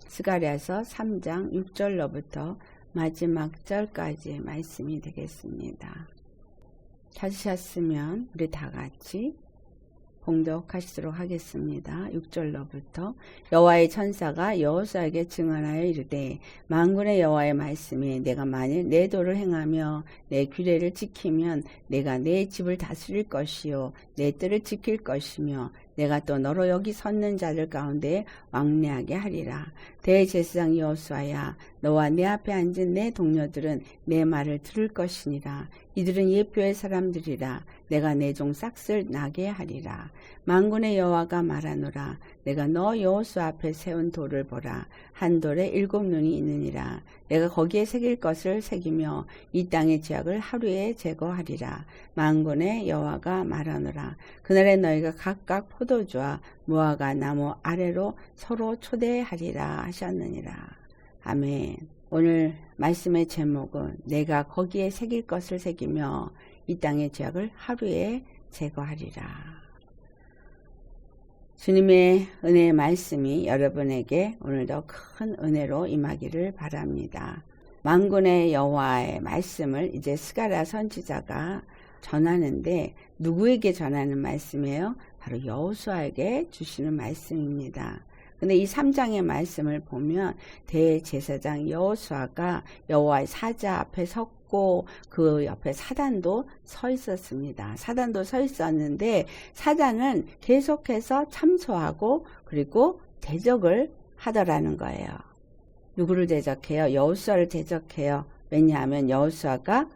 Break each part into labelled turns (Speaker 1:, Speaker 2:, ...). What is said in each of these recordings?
Speaker 1: 스가랴서 3장 6절로부터 마지막 절까지의 말씀이 되겠습니다. 찾으셨으면 우리 다 같이 봉독하시도록 하겠습니다. 6절로부터 여호와의 천사가 여호수아에게 증언하여 이르되 만군의 여호와의 말씀이 내가 만일 내 도를 행하며 내 규례를 지키면 내가 내 집을 다스릴 것이요 내 뜰을 지킬 것이며 내가 또 너로 여기 섰는 자들 가운데 왕래하게 하리라. 대제사장 여호수아야 너와 내 앞에 앉은 내 동료들은 내 말을 들을 것이니라. 이들은 예표의 사람들이라. 내가 내 종 싹을 나게 하리라. 만군의 여호와가 말하노라. 내가 너 여호수아 앞에 세운 돌을 보라. 한 돌에 7 눈이 있느니라. 내가 거기에 새길 것을 새기며 이 땅의 죄악을 하루에 제거하리라. 만군의 여호와가 말하노라. 그날에 너희가 각각 포도주와 무화과 나무 아래로 서로 초대하리라 하셨느니라. 아멘. 오늘 말씀의 제목은 내가 거기에 새길 것을 새기며 이 땅의 죄악을 하루에 제거하리라. 주님의 은혜의 말씀이 여러분에게 오늘도 큰 은혜로 임하기를 바랍니다. 만군의 여호와의 말씀을 이제 스가랴 선지자가 전하는데 누구에게 전하는 말씀이에요? 바로 여호수아에게 주시는 말씀입니다. 근데 이 3장의 말씀을 보면 대제사장 여호수아가 여호와의 사자 앞에 섰고 그 옆에 사단도 서 있었습니다. 사단도 서 있었는데 사단은 계속해서 참소하고 그리고 대적을 하더라는 거예요. 누구를 대적해요? 여호수아를 대적해요. 왜냐하면 여호수아가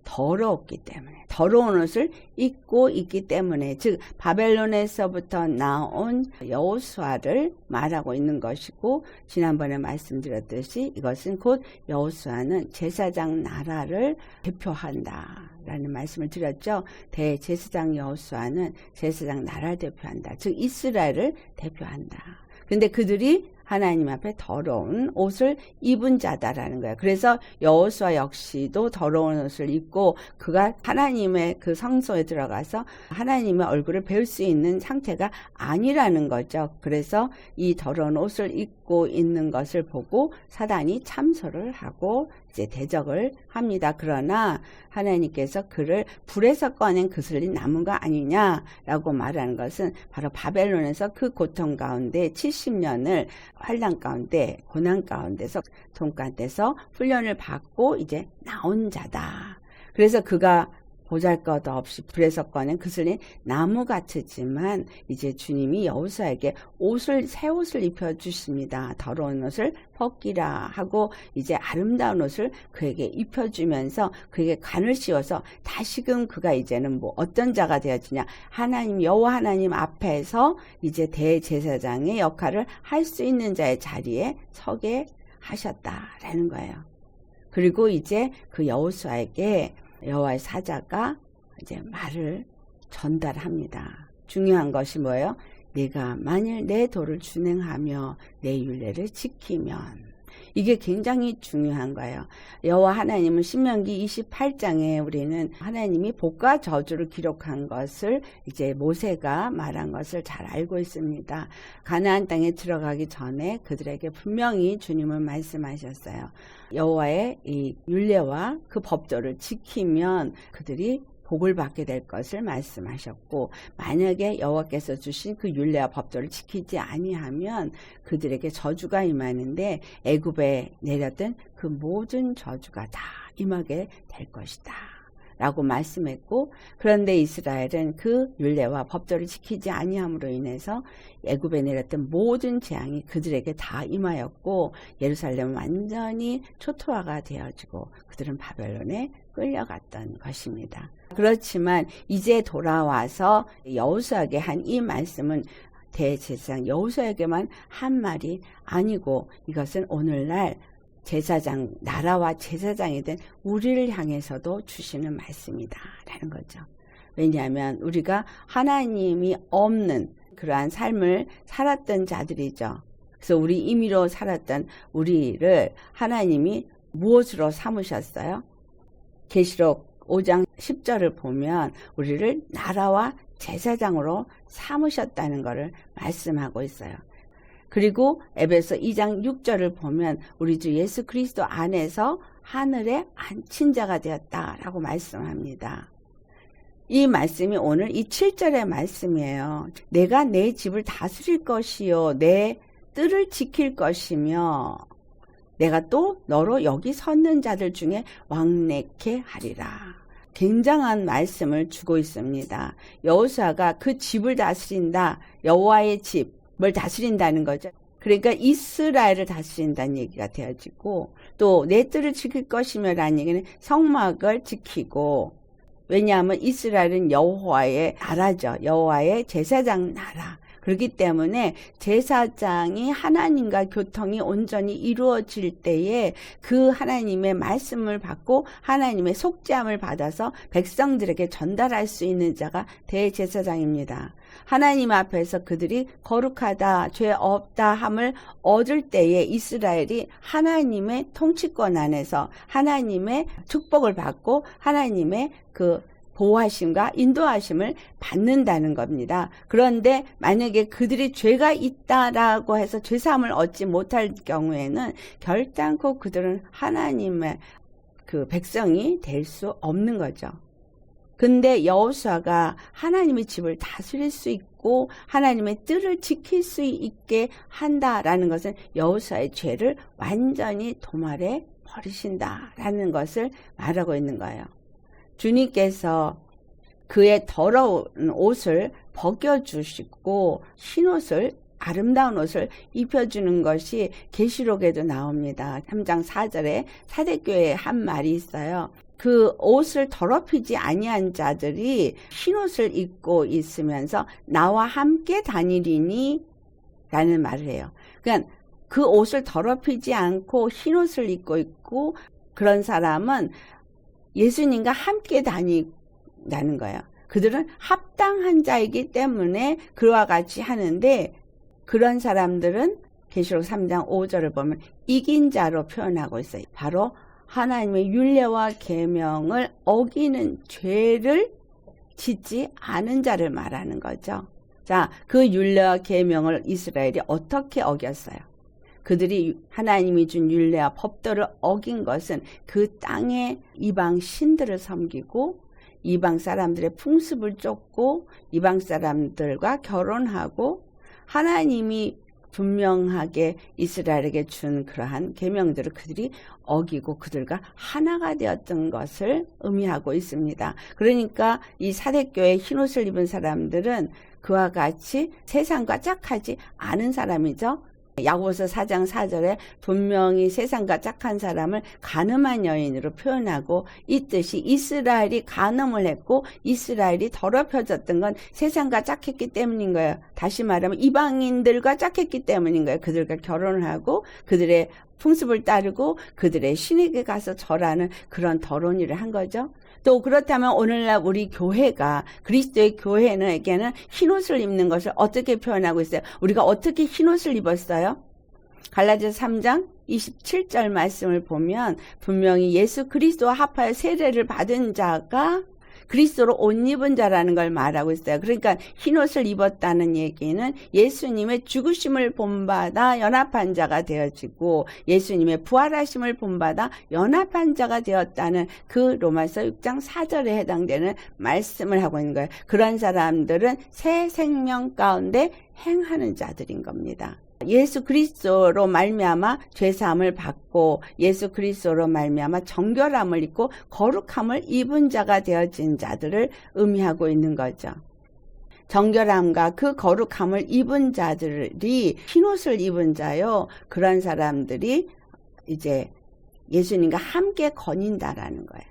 Speaker 1: 더러웠기 때문에, 더러운 옷을 입고 있기 때문에, 즉 바벨론에서부터 나온 여호수아를 말하고 있는 것이고, 지난번에 말씀드렸듯이 이것은 곧 여호수아는 제사장 나라를 대표한다 라는 말씀을 드렸죠. 대제사장 여호수아는 제사장 나라를 대표한다, 즉 이스라엘을 대표한다. 근데 그들이 하나님 앞에 더러운 옷을 입은 자다라는 거예요. 그래서 여호수아 역시도 더러운 옷을 입고 그가 하나님의 그 성소에 들어가서 하나님의 얼굴을 뵐 수 있는 상태가 아니라는 거죠. 그래서 이 더러운 옷을 입고 있는 것을 보고 사단이 참소를 하고 이제 대적을 합니다. 그러나 하나님께서 그를 불에서 꺼낸 그슬린 나무가 아니냐라고 말하는 것은 바로 바벨론에서 그 고통 가운데 70년을 환난 가운데 고난 가운데서 종간돼서 훈련을 받고 이제 나온 자다. 그래서 그가 보잘것없이 불에서 꺼낸 그슬린 나무 같았지만 이제 주님이 여호수아에게 새 옷을 입혀주십니다. 더러운 옷을 벗기라 하고 이제 아름다운 옷을 그에게 입혀주면서 그에게 관을 씌워서 다시금 그가 이제는 어떤 자가 되어지냐, 하나님 여호와 하나님 앞에서 이제 대제사장의 역할을 할 수 있는 자의 자리에 서게 하셨다라는 거예요. 그리고 이제 그 여호수아에게 여호와의 사자가 이제 말을 전달합니다. 중요한 것이 뭐예요? 내가 만일 내 도를 준행하며 내 율례를 지키면, 이게 굉장히 중요한 거예요. 여호와 하나님은 신명기 28장에 우리는 하나님이 복과 저주를 기록한 것을 이제 모세가 말한 것을 잘 알고 있습니다. 가나안 땅에 들어가기 전에 그들에게 분명히 주님은 말씀하셨어요. 여호와의 이 율례와 그 법도를 지키면 그들이 복을 받게 될 것을 말씀하셨고, 만약에 여호와께서 주신 그 율례와 법도를 지키지 아니하면 그들에게 저주가 임하는데 애굽에 내렸던 그 모든 저주가 다 임하게 될 것이다 라고 말씀했고, 그런데 이스라엘은 그 율례와 법도를 지키지 아니함으로 인해서 애굽에 내렸던 모든 재앙이 그들에게 다 임하였고 예루살렘은 완전히 초토화가 되어지고 그들은 바벨론에 끌려갔던 것입니다. 그렇지만 이제 돌아와서 여호수아에게 한 이 말씀은 대제사장 여호수아에게만 한 말이 아니고 이것은 오늘날 제사장, 나라와 제사장이 된 우리를 향해서도 주시는 말씀이다 라는 거죠. 왜냐하면 우리가 하나님이 없는 그러한 삶을 살았던 자들이죠. 그래서 우리 임의로 살았던 우리를 하나님이 무엇으로 삼으셨어요? 계시록 5장 10절을 보면 우리를 나라와 제사장으로 삼으셨다는 것을 말씀하고 있어요. 그리고 에베소 2장 6절을 보면 우리 주 예수 그리스도 안에서 하늘에 앉힌 자가 되었다라고 말씀합니다. 이 말씀이 오늘 이 7절의 말씀이에요. 내가 내 집을 다스릴 것이요 내 뜰을 지킬 것이며 내가 또 너로 여기 섰는 자들 중에 왕래케 하리라. 굉장한 말씀을 주고 있습니다. 여호수아가 그 집을 다스린다. 여호와의 집을 다스린다는 거죠. 그러니까 이스라엘을 다스린다는 얘기가 되어지고 또 내 뜰을 지킬 것이며라는 얘기는 성막을 지키고 왜냐하면 이스라엘은 여호와의 나라죠. 여호와의 제사장 나라. 그렇기 때문에 제사장이 하나님과 교통이 온전히 이루어질 때에 그 하나님의 말씀을 받고 하나님의 속죄함을 받아서 백성들에게 전달할 수 있는 자가 대제사장입니다. 하나님 앞에서 그들이 거룩하다, 죄 없다 함을 얻을 때에 이스라엘이 하나님의 통치권 안에서 하나님의 축복을 받고 하나님의 그 보호하심과 인도하심을 받는다는 겁니다. 그런데 만약에 그들이 죄가 있다라고 해서 죄사함을 얻지 못할 경우에는 결단코 그들은 하나님의 그 백성이 될 수 없는 거죠. 근데 여호수아가 하나님의 집을 다스릴 수 있고 하나님의 뜰을 지킬 수 있게 한다라는 것은 여호수아의 죄를 완전히 도말해 버리신다라는 것을 말하고 있는 거예요. 주님께서 그의 더러운 옷을 벗겨주시고 흰옷을 아름다운 옷을 입혀주는 것이 계시록에도 나옵니다. 3장 4절에 사대교회에 한 말이 있어요. 그 옷을 더럽히지 아니한 자들이 흰옷을 입고 있으면서 나와 함께 다니리니 라는 말을 해요. 그러니까 그 옷을 더럽히지 않고 흰옷을 입고 있고 그런 사람은 예수님과 함께 다닌다는 거예요. 그들은 합당한 자이기 때문에 그와 같이 하는데 그런 사람들은 계시록 3장 5절을 보면 이긴 자로 표현하고 있어요. 바로 하나님의 율례와 계명을 어기는 죄를 짓지 않은 자를 말하는 거죠. 자, 그 율례와 계명을 이스라엘이 어떻게 어겼어요? 그들이 하나님이 준 율례와 법도를 어긴 것은 그 땅의 이방 신들을 섬기고 이방 사람들의 풍습을 쫓고 이방 사람들과 결혼하고 하나님이 분명하게 이스라엘에게 준 그러한 계명들을 그들이 어기고 그들과 하나가 되었던 것을 의미하고 있습니다. 그러니까 이 사대교회 흰옷을 입은 사람들은 그와 같이 세상과 짝하지 않은 사람이죠. 야고보서 4장 4절에 분명히 세상과 짝한 사람을 간음한 여인으로 표현하고 있듯이 이스라엘이 간음을 했고 이스라엘이 더럽혀졌던 건 세상과 짝했기 때문인 거예요. 다시 말하면 이방인들과 짝했기 때문인 거예요. 그들과 결혼을 하고 그들의 풍습을 따르고 그들의 신에게 가서 절하는 그런 더러운 일을 한 거죠. 또 그렇다면 오늘날 우리 교회가 그리스도의 교회에게는 흰옷을 입는 것을 어떻게 표현하고 있어요? 우리가 어떻게 흰옷을 입었어요? 갈라디아서 3장 27절 말씀을 보면 분명히 예수 그리스도와 합하여 세례를 받은 자가 그리스도로 옷 입은 자라는 걸 말하고 있어요. 그러니까 흰옷을 입었다는 얘기는 예수님의 죽으심을 본받아 연합한 자가 되어지고 예수님의 부활하심을 본받아 연합한 자가 되었다는 그 로마서 6장 4절에 해당되는 말씀을 하고 있는 거예요. 그런 사람들은 새 생명 가운데 행하는 자들인 겁니다. 예수 그리스도로 말미암아 죄사함을 받고 예수 그리스도로 말미암아 정결함을 입고 거룩함을 입은 자가 되어진 자들을 의미하고 있는 거죠. 정결함과 그 거룩함을 입은 자들이 흰옷을 입은 자요. 그런 사람들이 이제 예수님과 함께 거닌다라는 거예요.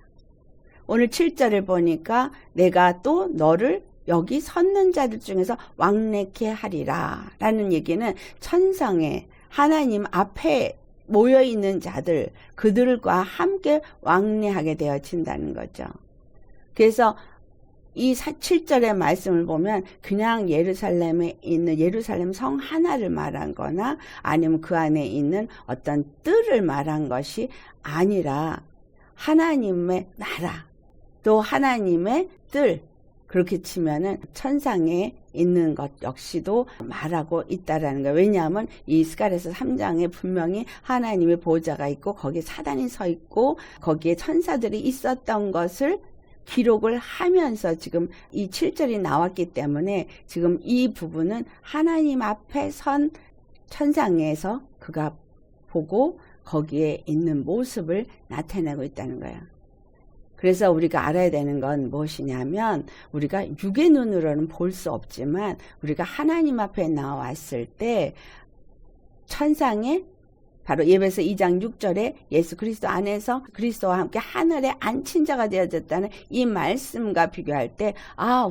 Speaker 1: 오늘 7절을 보니까 내가 또 너를 여기 섰는 자들 중에서 왕래케 하리라 라는 얘기는 천상에 하나님 앞에 모여있는 자들 그들과 함께 왕래하게 되어진다는 거죠. 그래서 이 7절의 말씀을 보면 그냥 예루살렘에 있는 예루살렘 성 하나를 말한 거나 아니면 그 안에 있는 어떤 뜰을 말한 것이 아니라 하나님의 나라 또 하나님의 뜰 그렇게 치면은 천상의 있는 것 역시도 말하고 있다라는 거예요. 왜냐하면 이 스가랴서 3장에 분명히 하나님의 보좌가 있고 거기에 사단이 서 있고 거기에 천사들이 있었던 것을 기록을 하면서 지금 이 7절이 나왔기 때문에 지금 이 부분은 하나님 앞에 선 천상에서 그가 보고 거기에 있는 모습을 나타내고 있다는 거예요. 그래서 우리가 알아야 되는 건 무엇이냐면 우리가 육의 눈으로는 볼 수 없지만 우리가 하나님 앞에 나왔을 때 천상에 바로 예배서 2장 6절에 예수 그리스도 안에서 그리스도와 함께 하늘에 앉힌 자가 되어졌다는 이 말씀과 비교할 때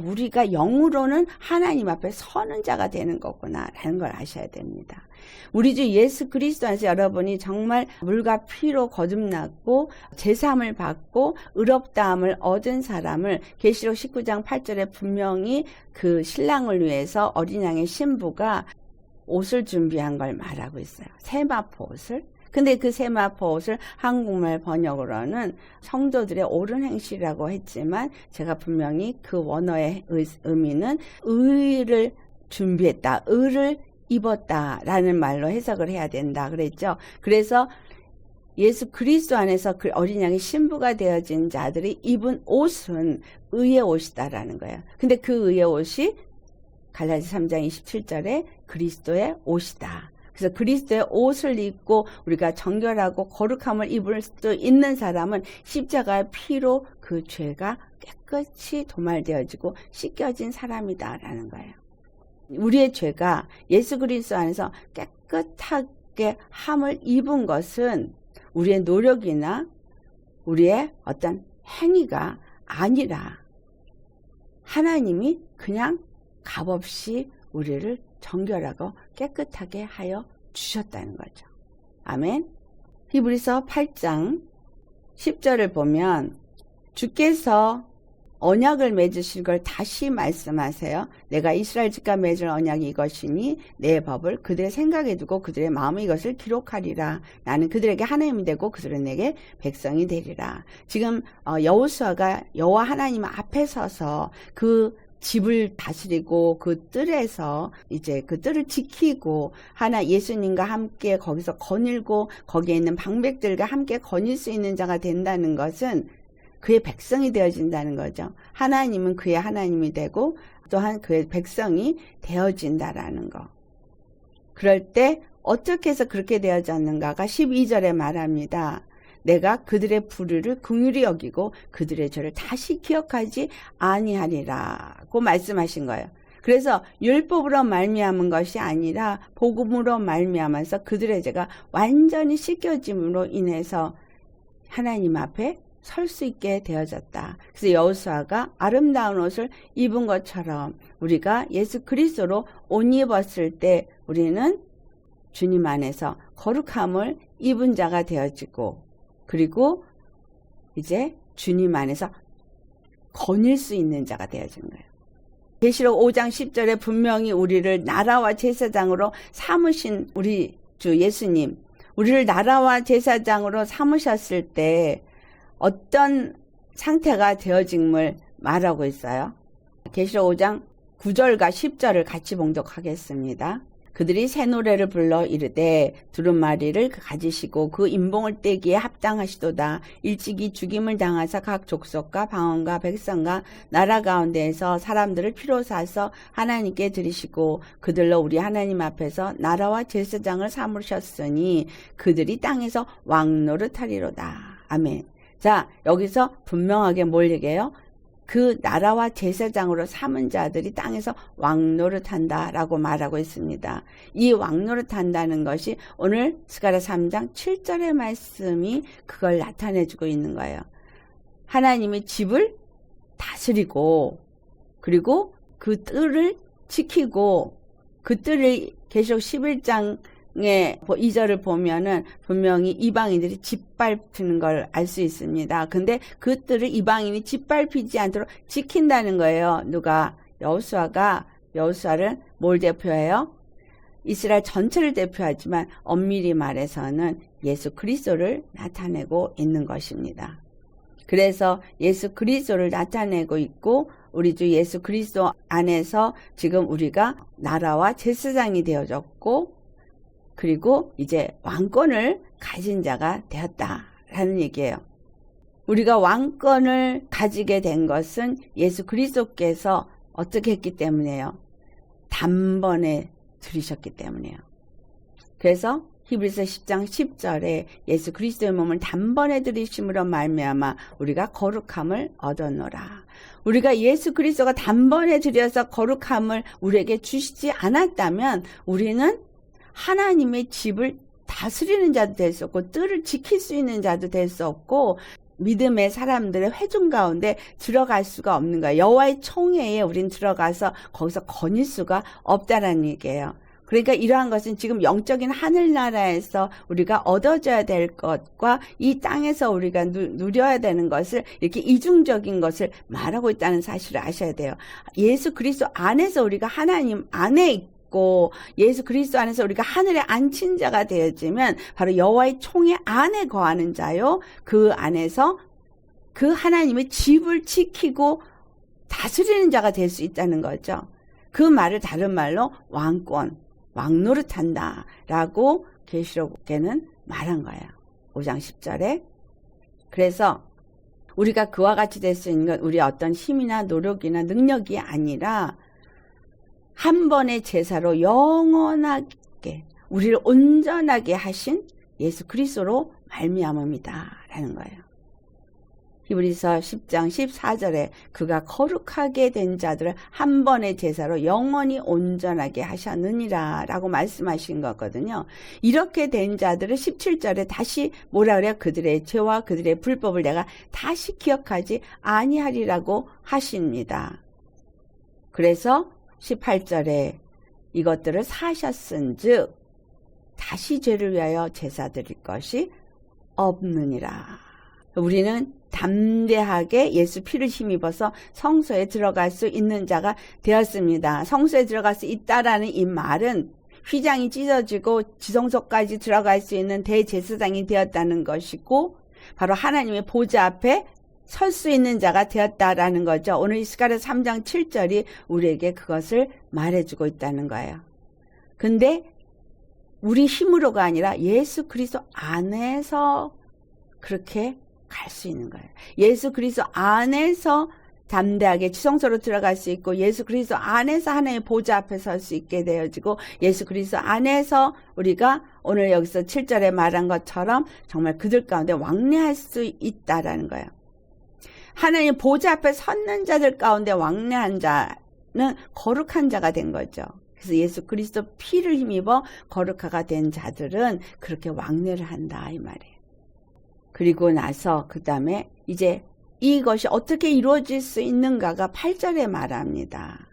Speaker 1: 우리가 영으로는 하나님 앞에 서는 자가 되는 거구나 라는 걸 아셔야 됩니다. 우리 주 예수 그리스도 안에서 여러분이 정말 물과 피로 거듭났고 제사함을 받고 의롭다함을 얻은 사람을 계시록 19장 8절에 분명히 그 신랑을 위해서 어린 양의 신부가 옷을 준비한 걸 말하고 있어요. 세마포 옷을. 근데 그 세마포 옷을 한국말 번역으로는 성도들의 옳은 행실이라고 했지만 제가 분명히 그 원어의 의미는 의를 준비했다. 의를 입었다라는 말로 해석을 해야 된다 그랬죠. 그래서 예수 그리스도 안에서 그 어린 양의 신부가 되어진 자들이 입은 옷은 의의 옷이다라는 거예요. 근데 그 의의 옷이 갈라디아 3장 27절에 그리스도의 옷이다. 그래서 그리스도의 옷을 입고 우리가 정결하고 거룩함을 입을 수 있는 사람은 십자가의 피로 그 죄가 깨끗이 도말되어지고 씻겨진 사람이다라는 거예요. 우리의 죄가 예수 그리스도 안에서 깨끗하게 함을 입은 것은 우리의 노력이나 우리의 어떤 행위가 아니라 하나님이 그냥 값없이 우리를 정결하고 깨끗하게 하여 주셨다는 거죠. 아멘. 히브리서 8장 10절을 보면 주께서 언약을 맺으실 걸 다시 말씀하세요. 내가 이스라엘 집과 맺을 언약이 이것이니 내 법을 그들의 생각에 두고 그들의 마음에 이것을 기록하리라. 나는 그들에게 하나님이 되고 그들은 내게 백성이 되리라. 지금 여호수아가 여호와 하나님 앞에 서서 그 집을 다스리고 그 뜰에서 이제 그 뜰을 지키고 예수님과 함께 거기서 거닐고 거기에 있는 방백들과 함께 거닐 수 있는 자가 된다는 것은 그의 백성이 되어진다는 거죠. 하나님은 그의 하나님이 되고 또한 그의 백성이 되어진다라는 거. 그럴 때 어떻게 해서 그렇게 되어졌는가가 12절에 말합니다. 내가 그들의 불의를 긍휼히 여기고 그들의 죄를 다시 기억하지 아니하리라고 말씀하신 거예요. 그래서 율법으로 말미암은 것이 아니라 복음으로 말미암아서 그들의 죄가 완전히 씻겨짐으로 인해서 하나님 앞에 설 수 있게 되어졌다. 그래서 여호수아가 아름다운 옷을 입은 것처럼 우리가 예수 그리스도로 옷 입었을 때 우리는 주님 안에서 거룩함을 입은 자가 되어지고 그리고 이제 주님 안에서 거닐 수 있는 자가 되어지는 거예요. 계시록 5장 10절에 분명히 우리를 나라와 제사장으로 삼으신 우리 주 예수님, 우리를 나라와 제사장으로 삼으셨을 때 어떤 상태가 되어짐을 말하고 있어요. 계시록 5장 9절과 10절을 같이 봉독하겠습니다. 그들이 새 노래를 불러 이르되 두루마리를 가지시고 그 임봉을 떼기에 합당하시도다. 일찍이 죽임을 당하사 각 족속과 방언과 백성과 나라 가운데에서 사람들을 피로 사서 하나님께 드리시고 그들로 우리 하나님 앞에서 나라와 제사장을 삼으셨으니 그들이 땅에서 왕노릇하리로다. 아멘. 자, 여기서 분명하게 뭘 얘기해요? 그 나라와 제사장으로 삼은 자들이 땅에서 왕노릇한다라고 말하고 있습니다. 이 왕노릇한다는 것이 오늘 스가랴 3장 7절의 말씀이 그걸 나타내주고 있는 거예요. 하나님이 집을 다스리고 그리고 그 뜰을 지키고 그 뜰을 계시록 11장 2절을 보면은 분명히 이방인들이 짓밟히는 걸 알 수 있습니다. 근데 그 뜰을 이방인이 짓밟히지 않도록 지킨다는 거예요. 누가? 여호수아를 뭘 대표해요? 이스라엘 전체를 대표하지만 엄밀히 말해서는 예수 그리스도를 나타내고 있는 것입니다. 그래서 예수 그리스도를 나타내고 있고 우리 주 예수 그리스도 안에서 지금 우리가 나라와 제사장이 되어졌고 그리고 이제 왕권을 가진 자가 되었다라는 얘기예요. 우리가 왕권을 가지게 된 것은 예수 그리스도께서 어떻게 했기 때문에요? 단번에 들이셨기 때문에요. 그래서 히브리서 10장 10절에 예수 그리스도의 몸을 단번에 들이심으로 말미암아 우리가 거룩함을 얻었노라. 우리가 예수 그리스도가 단번에 들여서 거룩함을 우리에게 주시지 않았다면 우리는 하나님의 집을 다스리는 자도 될 수 없고 뜰을 지킬 수 있는 자도 될 수 없고 믿음의 사람들의 회중 가운데 들어갈 수가 없는 거예요. 여호와의 총회에 우린 들어가서 거기서 거닐 수가 없다라는 얘기예요. 그러니까 이러한 것은 지금 영적인 하늘나라에서 우리가 얻어져야 될 것과 이 땅에서 우리가 누려야 되는 것을 이렇게 이중적인 것을 말하고 있다는 사실을 아셔야 돼요. 예수 그리스도 안에서 우리가 하나님 안에 있고 예수 그리스도 안에서 우리가 하늘에 앉힌 자가 되어지면 바로 여호와의 총회 안에 거하는 자요. 그 안에서 그 하나님의 집을 지키고 다스리는 자가 될 수 있다는 거죠. 그 말을 다른 말로 왕권, 왕노릇한다 라고 계시록에는 말한 거예요. 5장 10절에. 그래서 우리가 그와 같이 될 수 있는 건 우리 어떤 힘이나 노력이나 능력이 아니라 한 번의 제사로 영원하게 우리를 온전하게 하신 예수 그리스도로 말미암음이다 라는 거예요. 히브리서 10장 14절에 그가 거룩하게 된 자들을 한 번의 제사로 영원히 온전하게 하셨느니라 라고 말씀하신 거거든요. 이렇게 된 자들을 17절에 다시 뭐라 그래요? 그들의 죄와 그들의 불법을 내가 다시 기억하지 아니하리라고 하십니다. 그래서 18절에 이것들을 사셨은즉 다시 죄를 위하여 제사 드릴 것이 없느니라. 우리는 담대하게 예수 피를 힘입어서 성소에 들어갈 수 있는 자가 되었습니다. 성소에 들어갈 수 있다라는 이 말은 휘장이 찢어지고 지성소까지 들어갈 수 있는 대제사장이 되었다는 것이고 바로 하나님의 보좌 앞에 설 수 있는 자가 되었다라는 거죠. 오늘 스가랴 3장 7절이 우리에게 그것을 말해주고 있다는 거예요. 근데 우리 힘으로가 아니라 예수 그리스도 안에서 그렇게 갈 수 있는 거예요. 예수 그리스도 안에서 담대하게 지성소로 들어갈 수 있고 예수 그리스도 안에서 하나님의 보좌 앞에 설 수 있게 되어지고 예수 그리스도 안에서 우리가 오늘 여기서 7절에 말한 것처럼 정말 그들 가운데 왕래할 수 있다라는 거예요. 하나님의 보좌 앞에 섰는 자들 가운데 왕래한 자는 거룩한 자가 된 거죠. 그래서 예수 그리스도 피를 힘입어 거룩하가 된 자들은 그렇게 왕래를 한다 이 말이에요. 그리고 나서 그 다음에 이제 이것이 어떻게 이루어질 수 있는가가 8절에 말합니다.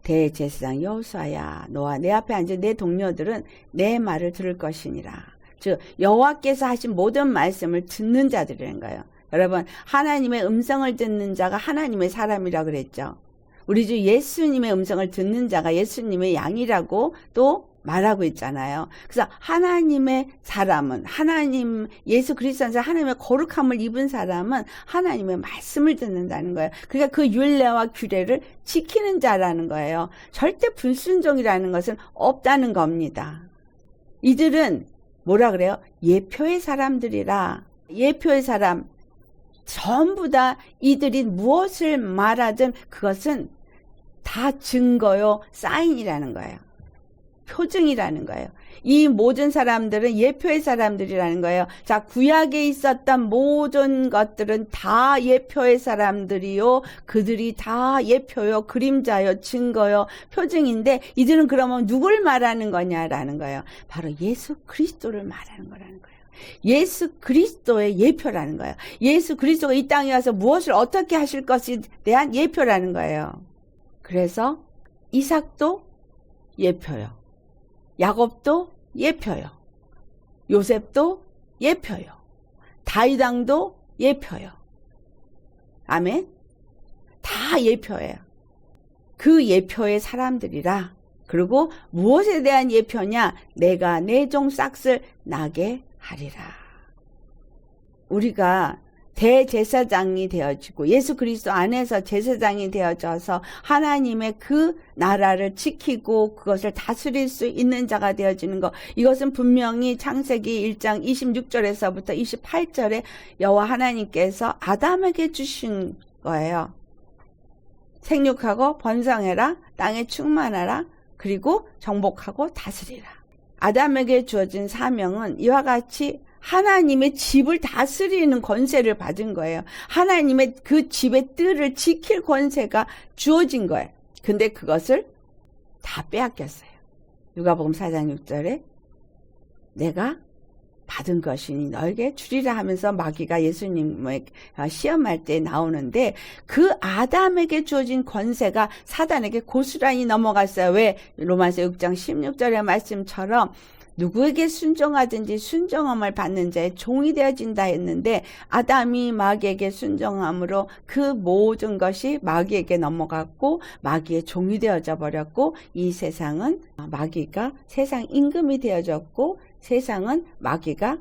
Speaker 1: 대제사장 여호수아야 너와 내 앞에 앉은 내 동료들은 내 말을 들을 것이니라. 즉 여호와께서 하신 모든 말씀을 듣는 자들이라는 거예요. 여러분 하나님의 음성을 듣는 자가 하나님의 사람이라 그랬죠. 우리 주 예수님의 음성을 듣는 자가 예수님의 양이라고 또 말하고 있잖아요. 그래서 하나님의 사람은 하나님 예수 그리스도 안에서 하나님의 거룩함을 입은 사람은 하나님의 말씀을 듣는다는 거예요. 그러니까 그 율례와 규례를 지키는 자라는 거예요. 절대 불순종이라는 것은 없다는 겁니다. 이들은 뭐라 그래요? 예표의 사람들이라. 예표의 사람 전부 다 이들이 무엇을 말하든 그것은 다 증거요, 사인이라는 거예요. 표징이라는 거예요. 이 모든 사람들은 예표의 사람들이라는 거예요. 자, 구약에 있었던 모든 것들은 다 예표의 사람들이요. 그들이 다 예표요, 그림자요, 증거요, 표징인데 이들은 그러면 누굴 말하는 거냐라는 거예요. 바로 예수 그리스도를 말하는 거라는 거예요. 예수 그리스도의 예표라는 거예요. 예수 그리스도가 이 땅에 와서 무엇을 어떻게 하실 것에 대한 예표라는 거예요. 그래서 이삭도 예표요. 야곱도 예표요. 요셉도 예표요. 다윗 왕도 예표요. 아멘. 다 예표예요. 그 예표의 사람들이라. 그리고 무엇에 대한 예표냐? 내가 내 종 싹을 나게 하리라. 우리가 대제사장이 되어지고 예수 그리스도 안에서 제사장이 되어져서 하나님의 그 나라를 지키고 그것을 다스릴 수 있는 자가 되어지는 것, 이것은 분명히 창세기 1장 26절에서부터 28절에 여호와 하나님께서 아담에게 주신 거예요. 생육하고 번성해라, 땅에 충만하라, 그리고 정복하고 다스리라. 아담에게 주어진 사명은 이와 같이 하나님의 집을 다스리는 권세를 받은 거예요. 하나님의 그 집의 뜰을 지킬 권세가 주어진 거예요. 근데 그것을 다 빼앗겼어요. 누가복음 4장 6절에 내가 받은 것이니 너에게 주리라 하면서 마귀가 예수님을 시험할 때 나오는데, 그 아담에게 주어진 권세가 사단에게 고스란히 넘어갔어요. 왜? 로마서 6장 16절의 말씀처럼 누구에게 순종하든지 순종함을 받는 자의 종이 되어진다 했는데, 아담이 마귀에게 순종함으로 그 모든 것이 마귀에게 넘어갔고 마귀의 종이 되어져 버렸고, 이 세상은 마귀가 세상 임금이 되어졌고 세상은 마귀가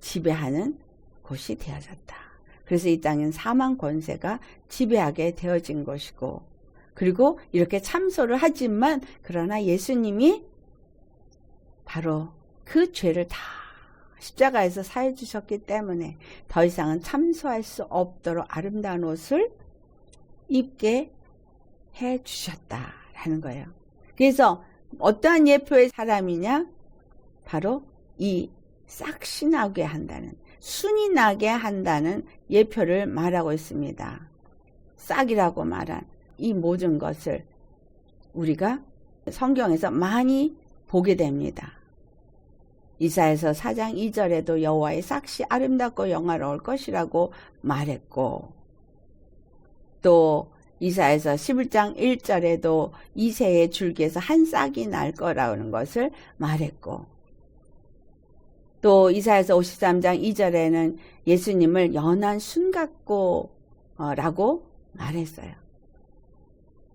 Speaker 1: 지배하는 곳이 되어졌다. 그래서 이 땅은 사망 권세가 지배하게 되어진 것이고, 그리고 이렇게 참소를 하지만 그러나 예수님이 바로 그 죄를 다 십자가에서 사해 주셨기 때문에 더 이상은 참소할 수 없도록 아름다운 옷을 입게 해 주셨다라는 거예요. 그래서 어떠한 예표의 사람이냐? 바로 이 싹이 나게 한다는, 순이 나게 한다는 예표를 말하고 있습니다. 싹이라고 말한 이 모든 것을 우리가 성경에서 많이 보게 됩니다. 이사야서 4장 2절에도 여호와의 싹이 아름답고 영화로울 것이라고 말했고, 또 이사야서 11장 1절에도 이새의 줄기에서 한 싹이 날 거라는 것을 말했고, 또 이사야서 53장 2절에는 예수님을 연한 순 같고 라고 말했어요.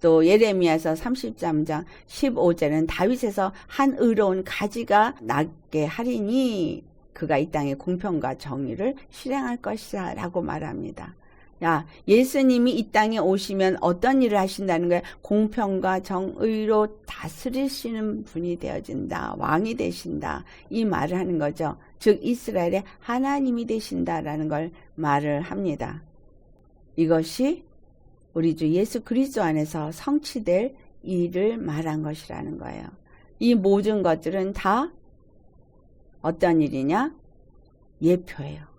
Speaker 1: 또 예레미야서 33장 15절은 다윗에서 한 의로운 가지가 나게 하리니 그가 이 땅에 공평과 정의를 실행할 것이다 라고 말합니다. 야, 예수님이 이 땅에 오시면 어떤 일을 하신다는 거예요? 공평과 정의로 다스리시는 분이 되어진다. 왕이 되신다. 이 말을 하는 거죠. 즉 이스라엘의 하나님이 되신다라는 걸 말을 합니다. 이것이 우리 주 예수 그리스도 안에서 성취될 일을 말한 것이라는 거예요. 이 모든 것들은 다 어떤 일이냐? 예표예요.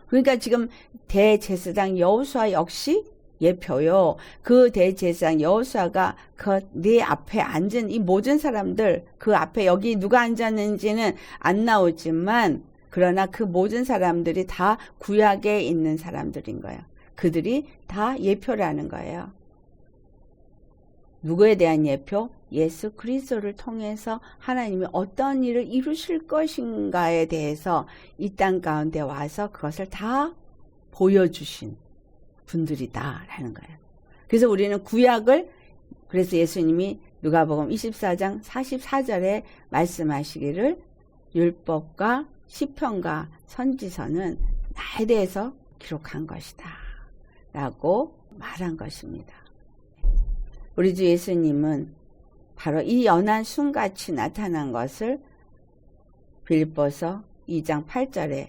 Speaker 1: 그러니까 지금 대제사장 여호수아 역시 예표요. 그 대제사장 여호수아가 그 네 앞에 앉은 이 모든 사람들, 그 앞에 여기 누가 앉았는지는 안 나오지만 그러나 그 모든 사람들이 다 구약에 있는 사람들인 거예요. 그들이 다 예표라는 거예요. 누구에 대한 예표? 예수 그리스도를 통해서 하나님이 어떤 일을 이루실 것인가에 대해서 이 땅 가운데 와서 그것을 다 보여주신 분들이다라는 거예요. 그래서 우리는 구약을, 그래서 예수님이 누가복음 24장 44절에 말씀하시기를 율법과 시편과 선지서는 나에 대해서 기록한 것이다 라고 말한 것입니다. 우리 주 예수님은 바로 이 연한 순같이 나타난 것을 빌립보서 2장 8절에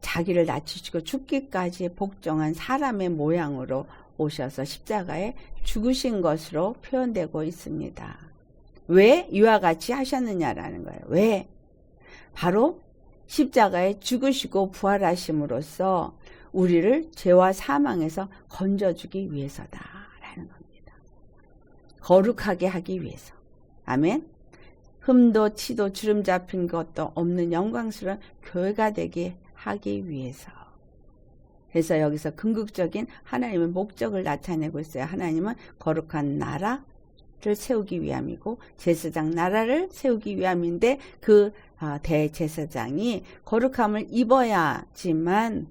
Speaker 1: 자기를 낮추시고 죽기까지 복종한 사람의 모양으로 오셔서 십자가에 죽으신 것으로 표현되고 있습니다. 왜 이와 같이 하셨느냐라는 거예요. 왜? 바로 십자가에 죽으시고 부활하심으로써 우리를 죄와 사망에서 건져주기 위해서다라는 겁니다. 거룩하게 하기 위해서. 아멘. 흠도 티도 주름 잡힌 것도 없는 영광스러운 교회가 되게 하기 위해서. 그래서 여기서 궁극적인 하나님의 목적을 나타내고 있어요. 하나님은 거룩한 나라를 세우기 위함이고 제사장 나라를 세우기 위함인데, 그 대제사장이 거룩함을 입어야지만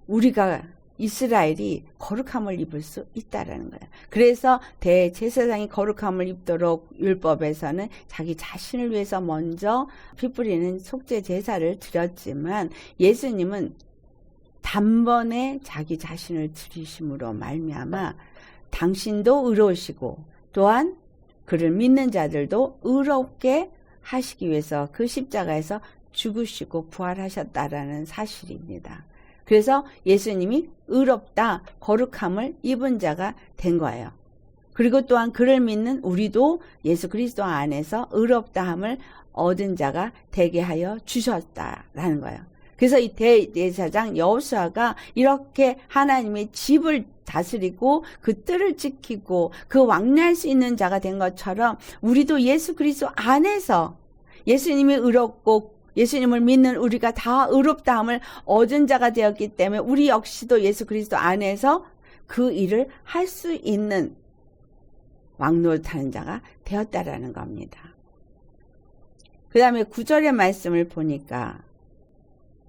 Speaker 1: 우리가 이스라엘이 거룩함을 입을 수 있다라는 거예요. 그래서 대제사장이 거룩함을 입도록 율법에서는 자기 자신을 위해서 먼저 피 뿌리는 속죄 제사를 드렸지만, 예수님은 단번에 자기 자신을 들이심으로 말미암아 당신도 의로우시고 또한 그를 믿는 자들도 의롭게 하시기 위해서 그 십자가에서 죽으시고 부활하셨다라는 사실입니다. 그래서 예수님이 의롭다, 거룩함을 입은 자가 된 거예요. 그리고 또한 그를 믿는 우리도 예수 그리스도 안에서 의롭다함을 얻은 자가 되게 하여 주셨다라는 거예요. 그래서 이 대제사장 여호수아가 이렇게 하나님의 집을 다스리고 그 뜰을 지키고 그 왕래할 수 있는 자가 된 것처럼 우리도 예수 그리스도 안에서 예수님이 의롭고 예수님을 믿는 우리가 다 의롭다함을 얻은 자가 되었기 때문에 우리 역시도 예수 그리스도 안에서 그 일을 할 수 있는 왕노릇하는 자가 되었다라는 겁니다. 그 다음에 9절의 말씀을 보니까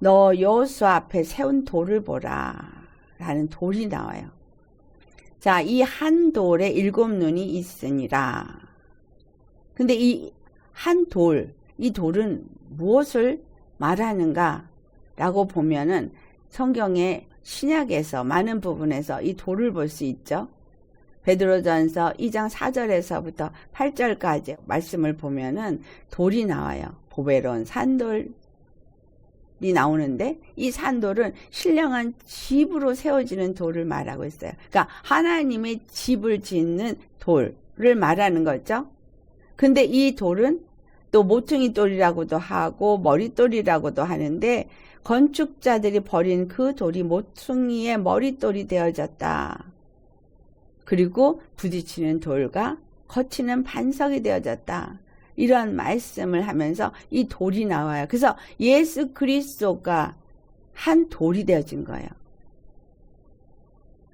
Speaker 1: 너 여호수아 앞에 세운 돌을 보라 라는 돌이 나와요. 자, 이 한 돌에 7눈이 있으니라. 근데 이 한 돌, 이 돌은 무엇을 말하는가 라고 보면은 성경의 신약에서 많은 부분에서 이 돌을 볼 수 있죠. 베드로전서 2장 4절에서부터 8절까지 말씀을 보면은 돌이 나와요. 보배로운 산돌이 나오는데 이 산돌은 신령한 집으로 세워지는 돌을 말하고 있어요. 그러니까 하나님의 집을 짓는 돌을 말하는 거죠. 근데 이 돌은 또 모퉁이 돌이라고도 하고 머릿돌이라고도 하는데 건축자들이 버린 그 돌이 모퉁이의 머릿돌이 되어졌다. 그리고 부딪히는 돌과 거치는 반석이 되어졌다. 이런 말씀을 하면서 이 돌이 나와요. 그래서 예수 그리스도가 한 돌이 되어진 거예요.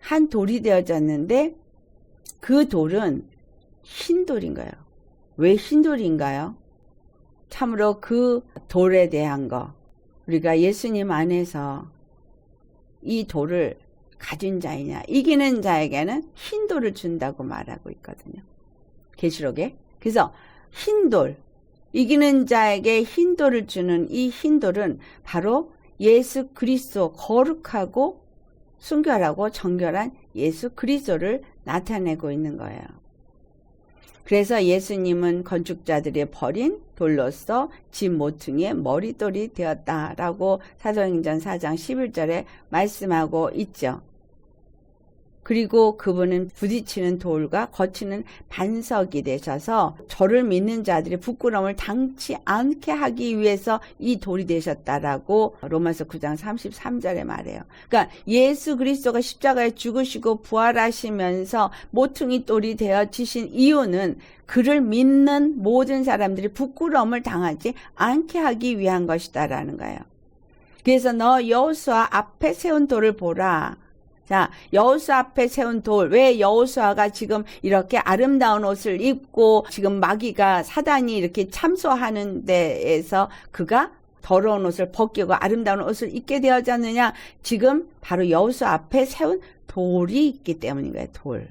Speaker 1: 한 돌이 되어졌는데 그 돌은 흰 돌인 거예요. 왜 흰 돌인가요? 참으로 그 돌에 대한 거, 우리가 예수님 안에서 이 돌을 가진 자이냐, 이기는 자에게는 흰 돌을 준다고 말하고 있거든요. 계시록에. 그래서 흰 돌, 이기는 자에게 흰 돌을 주는 이 흰 돌은 바로 예수 그리스도, 거룩하고 순결하고 정결한 예수 그리스도를 나타내고 있는 거예요. 그래서 예수님은 건축자들이 버린 돌로서 집 모퉁이의 머릿돌이 되었다라고 사도행전 4장 11절에 말씀하고 있죠. 그리고 그분은 부딪히는 돌과 거치는 반석이 되셔서 저를 믿는 자들이 부끄러움을 당치 않게 하기 위해서 이 돌이 되셨다라고 로마서 9장 33절에 말해요. 그러니까 예수 그리스도가 십자가에 죽으시고 부활하시면서 모퉁이 돌이 되어지신 이유는 그를 믿는 모든 사람들이 부끄러움을 당하지 않게 하기 위한 것이다라는 거예요. 그래서 너 여호수아 앞에 세운 돌을 보라. 자, 여호수아 앞에 세운 돌. 왜 여호수아가 지금 이렇게 아름다운 옷을 입고 지금 마귀가 사단이 이렇게 참소하는 데에서 그가 더러운 옷을 벗기고 아름다운 옷을 입게 되어졌느냐? 지금 바로 여호수아 앞에 세운 돌이 있기 때문인 거예요. 돌.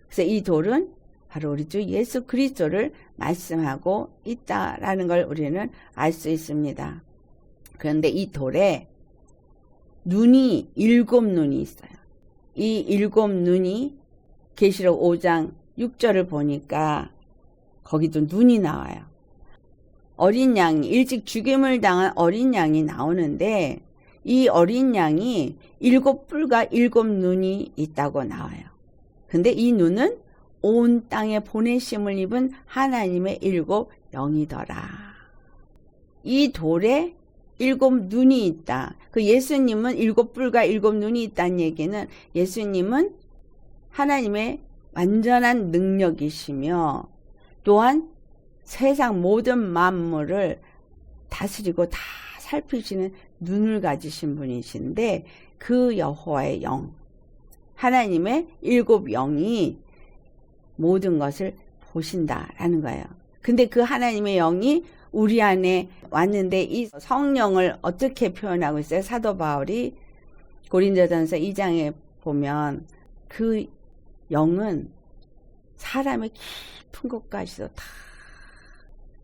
Speaker 1: 그래서 이 돌은 바로 우리 주 예수 그리스도를 말씀하고 있다라는 걸 우리는 알 수 있습니다. 그런데 이 돌에 눈이 7눈이 있어요. 이 7눈이 계시록 5장 6절을 보니까 거기도 눈이 나와요. 어린 양이, 일찍 죽임을 당한 어린 양이 나오는데 이 어린 양이 7뿔과 7눈이 있다고 나와요. 근데 이 눈은 온 땅에 보내심을 입은 하나님의 7영이더라. 이 돌에 7눈이 있다. 그 예수님은 7뿔과 7눈이 있다는 얘기는 예수님은 하나님의 완전한 능력이시며 또한 세상 모든 만물을 다스리고 다 살피시는 눈을 가지신 분이신데 그 여호와의 영, 하나님의 7영이 모든 것을 보신다라는 거예요. 근데 그 하나님의 영이 우리 안에 왔는데 이 성령을 어떻게 표현하고 있어요? 사도 바울이 고린도전서 2장에 보면 그 영은 사람의 깊은 곳까지도 다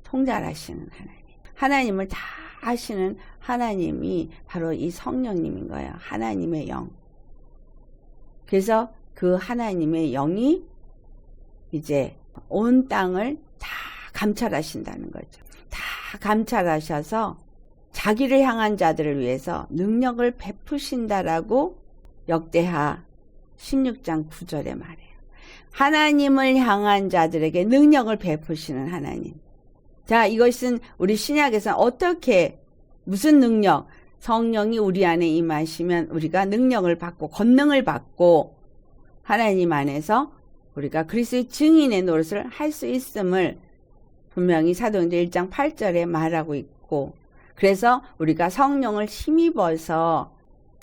Speaker 1: 통달하시는 하나님. 하나님을 다 하시는 하나님이 바로 이 성령님인 거예요. 하나님의 영. 그래서 그 하나님의 영이 이제 온 땅을 다 감찰하신다는 거죠. 다 감찰하셔서 자기를 향한 자들을 위해서 능력을 베푸신다라고 역대하 16장 9절에 말해요. 하나님을 향한 자들에게 능력을 베푸시는 하나님. 자, 이것은 우리 신약에서는 어떻게, 무슨 능력? 성령이 우리 안에 임하시면 우리가 능력을 받고 권능을 받고 하나님 안에서 우리가 그리스도의 증인의 노릇을 할 수 있음을 분명히 사도행전 1장 8절에 말하고 있고, 그래서 우리가 성령을 힘입어서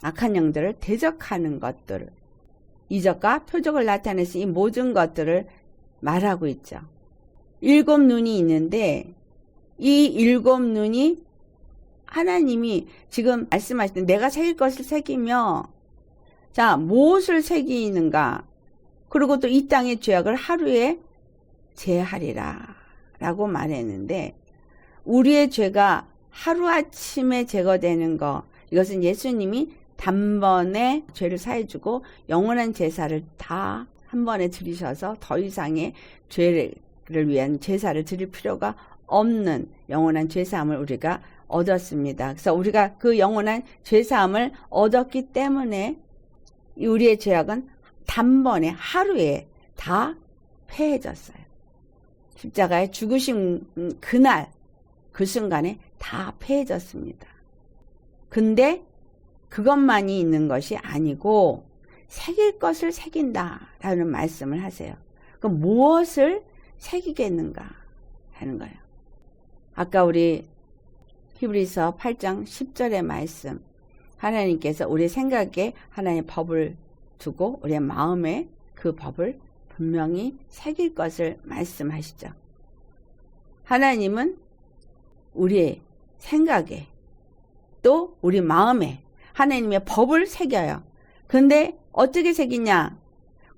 Speaker 1: 악한 영들을 대적하는 것들을, 이적과 표적을 나타내서 이 모든 것들을 말하고 있죠. 7 눈이 있는데 이 7 눈이 하나님이 지금 말씀하시는 내가 새길 것을 새기며, 자, 무엇을 새기는가? 그리고 또 이 땅의 죄악을 하루에 제하리라 라고 말했는데, 우리의 죄가 하루아침에 제거되는 거, 이것은 예수님이 단번에 죄를 사해주고 영원한 제사를 다 한 번에 드리셔서 더 이상의 죄를 위한 제사를 드릴 필요가 없는 영원한 죄사함을 우리가 얻었습니다. 그래서 우리가 그 영원한 죄사함을 얻었기 때문에 우리의 죄악은 단번에 하루에 다 패해졌어요. 십자가에 죽으신 그날, 그 순간에 다 패해졌습니다. 근데 그것만이 있는 것이 아니고 새길 것을 새긴다라는 말씀을 하세요. 그럼 무엇을 새기겠는가 하는 거예요. 아까 우리 히브리서 8장 10절의 말씀, 하나님께서 우리 생각에 하나님의 법을 두고 우리의 마음에 그 법을 분명히 새길 것을 말씀하시죠. 하나님은 우리의 생각에 또 우리 마음에 하나님의 법을 새겨요. 근데 어떻게 새기냐?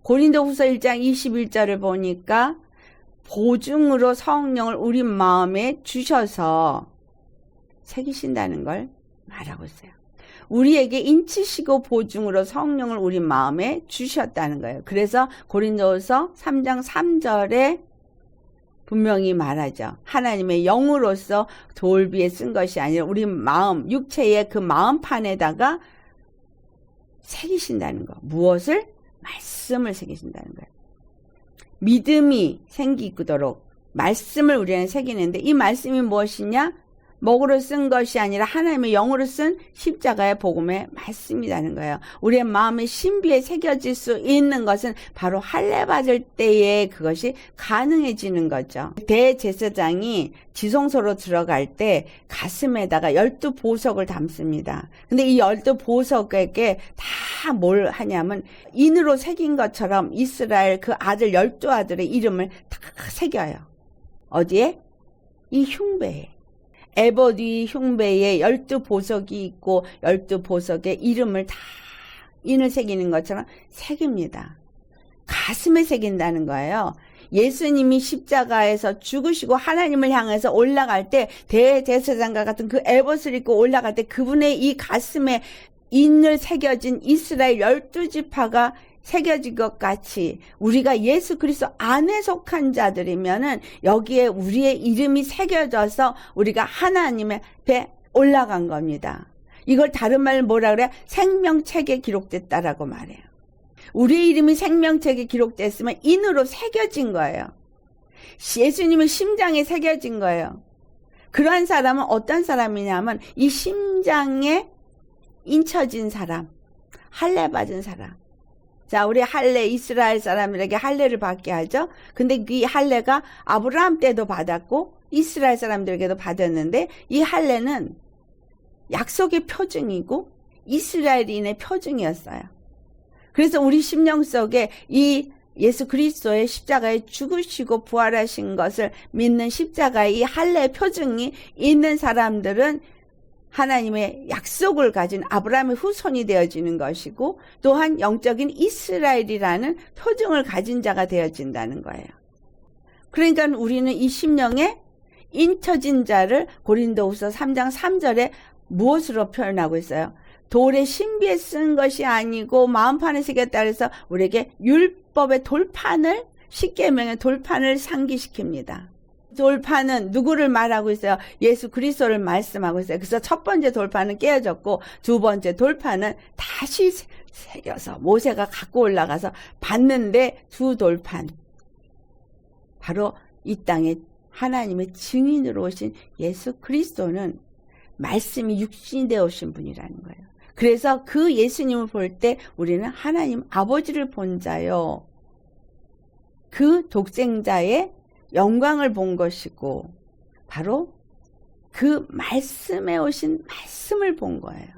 Speaker 1: 고린도후서 1장 21절을 보니까 보증으로 성령을 우리 마음에 주셔서 새기신다는 걸 말하고 있어요. 우리에게 인치시고 보증으로 성령을 우리 마음에 주셨다는 거예요. 그래서 고린도후서 3장 3절에 분명히 말하죠. 하나님의 영으로서 돌비에 쓴 것이 아니라 우리 마음, 육체의 그 마음판에다가 새기신다는 거. 무엇을? 말씀을 새기신다는 거예요. 믿음이 생기도록 말씀을 우리는 새기는데, 이 말씀이 무엇이냐? 먹으로 쓴 것이 아니라 하나님의 영으로 쓴 십자가의 복음의 말씀이라는 거예요. 우리의 마음의 신비에 새겨질 수 있는 것은 바로 할례 받을 때에 그것이 가능해지는 거죠. 대제사장이 지성소로 들어갈 때 가슴에다가 12보석을 담습니다. 근데 이 12보석에게 다 뭘 하냐면 인으로 새긴 것처럼 이스라엘 그 아들 12아들의 이름을 다 새겨요. 어디에? 이 흉배에. 에보드 흉배에 12보석이 있고 12보석의 이름을 다 인을 새기는 것처럼 새깁니다. 가슴에 새긴다는 거예요. 예수님이 십자가에서 죽으시고 하나님을 향해서 올라갈 때 대제사장과 같은 그 에봇을 입고 올라갈 때 그분의 이 가슴에 인을 새겨진 이스라엘 12지파가 새겨진 것 같이 우리가 예수 그리스도 안에 속한 자들이면은 여기에 우리의 이름이 새겨져서 우리가 하나님의 배 올라간 겁니다. 이걸 다른 말로 뭐라 그래요? 생명책에 기록됐다라고 말해요. 우리의 이름이 생명책에 기록됐으면 인으로 새겨진 거예요. 예수님의 심장에 새겨진 거예요. 그러한 사람은 어떤 사람이냐면 이 심장에 인쳐진 사람, 할례 받은 사람. 자, 우리 할례, 이스라엘 사람들에게 할례를 받게 하죠. 근데 이 할례가 아브라함 때도 받았고 이스라엘 사람들에게도 받았는데 이 할례는 약속의 표징이고 이스라엘인의 표징이었어요. 그래서 우리 심령 속에 이 예수 그리스도의 십자가에 죽으시고 부활하신 것을 믿는 십자가의 이 할례의 표징이 있는 사람들은 하나님의 약속을 가진 아브라함의 후손이 되어지는 것이고 또한 영적인 이스라엘이라는 표징을 가진 자가 되어진다는 거예요. 그러니까 우리는 이 심령에 인쳐진 자를 고린도후서 3장 3절에 무엇으로 표현하고 있어요? 돌에 신비에 쓴 것이 아니고 마음판에 새겼다 그래서 우리에게 율법의 돌판을, 십계명의 돌판을 상기시킵니다. 돌판은 누구를 말하고 있어요? 예수 그리스도를 말씀하고 있어요. 그래서 첫 번째 돌판은 깨어졌고 두 번째 돌판은 다시 새겨서 모세가 갖고 올라가서 봤는데 두 돌판, 바로 이 땅에 하나님의 증인으로 오신 예수 그리스도는 말씀이 육신이 되어 오신 분이라는 거예요. 그래서 그 예수님을 볼 때 우리는 하나님 아버지를 본 자요, 그 독생자의 영광을 본 것이고 바로 그 말씀에 오신 말씀을 본 거예요.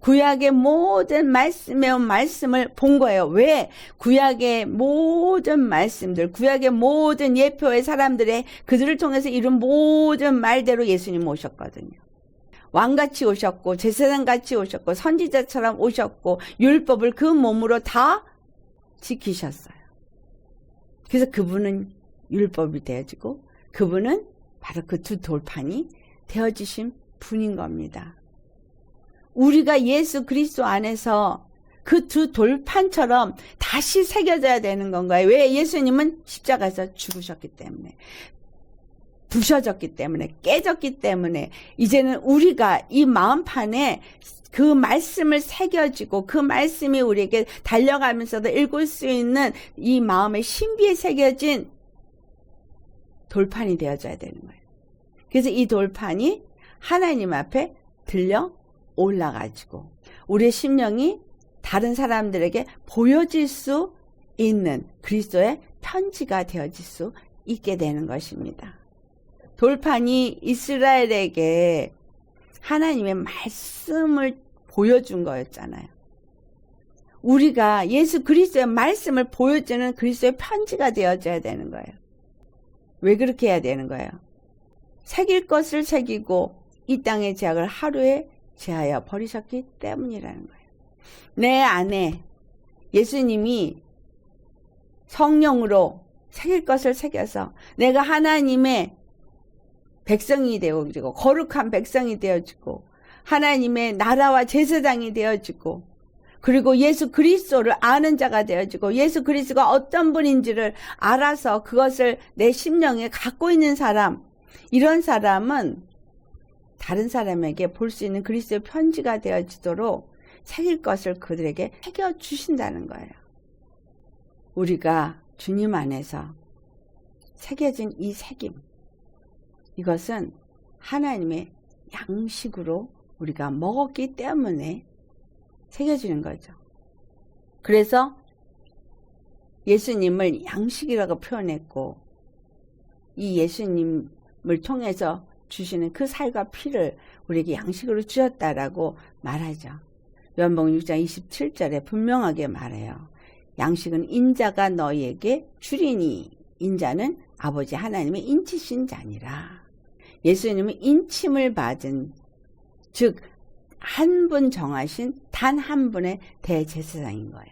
Speaker 1: 구약의 모든 말씀에 온 말씀을 본 거예요. 왜? 구약의 모든 말씀들, 구약의 모든 예표의 사람들의 그들을 통해서 이룬 모든 말대로 예수님 오셨거든요. 왕같이 오셨고 제사장같이 오셨고 선지자처럼 오셨고 율법을 그 몸으로 다 지키셨어요. 그래서 그분은 율법이 되어지고 그분은 바로 그 두 돌판이 되어지신 분인 겁니다. 우리가 예수 그리스도 안에서 그 두 돌판처럼 다시 새겨져야 되는 건가요? 왜? 예수님은 십자가에서 죽으셨기 때문에, 부셔졌기 때문에, 깨졌기 때문에 이제는 우리가 이 마음판에 그 말씀을 새겨지고 그 말씀이 우리에게 달려가면서도 읽을 수 있는 이 마음의 신비에 새겨진 돌판이 되어져야 되는 거예요. 그래서 이 돌판이 하나님 앞에 들려 올라가지고 우리의 심령이 다른 사람들에게 보여질 수 있는 그리스도의 편지가 되어질 수 있게 되는 것입니다. 돌판이 이스라엘에게 하나님의 말씀을 보여준 거였잖아요. 우리가 예수 그리스도의 말씀을 보여주는 그리스도의 편지가 되어져야 되는 거예요. 왜 그렇게 해야 되는 거예요? 새길 것을 새기고 이 땅의 죄악을 하루에 제하여 버리셨기 때문이라는 거예요. 내 안에 예수님이 성령으로 새길 것을 새겨서 내가 하나님의 백성이 되어지고 거룩한 백성이 되어지고 하나님의 나라와 제사장이 되어지고 그리고 예수 그리스도를 아는 자가 되어지고 예수 그리스도가 어떤 분인지를 알아서 그것을 내 심령에 갖고 있는 사람, 이런 사람은 다른 사람에게 볼 수 있는 그리스도의 편지가 되어지도록 새길 것을 그들에게 새겨주신다는 거예요. 우리가 주님 안에서 새겨진 이 새김, 이것은 하나님의 양식으로 우리가 먹었기 때문에 새겨지는 거죠. 그래서 예수님을 양식이라고 표현했고 이 예수님을 통해서 주시는 그 살과 피를 우리에게 양식으로 주셨다라고 말하죠. 요한복음 6장 27절에 분명하게 말해요. 양식은 인자가 너희에게 주리니 인자는 아버지 하나님의 인치신 자니라. 예수님은 인침을 받은, 즉 한 분 정하신 단 한 분의 대제사장인 거예요.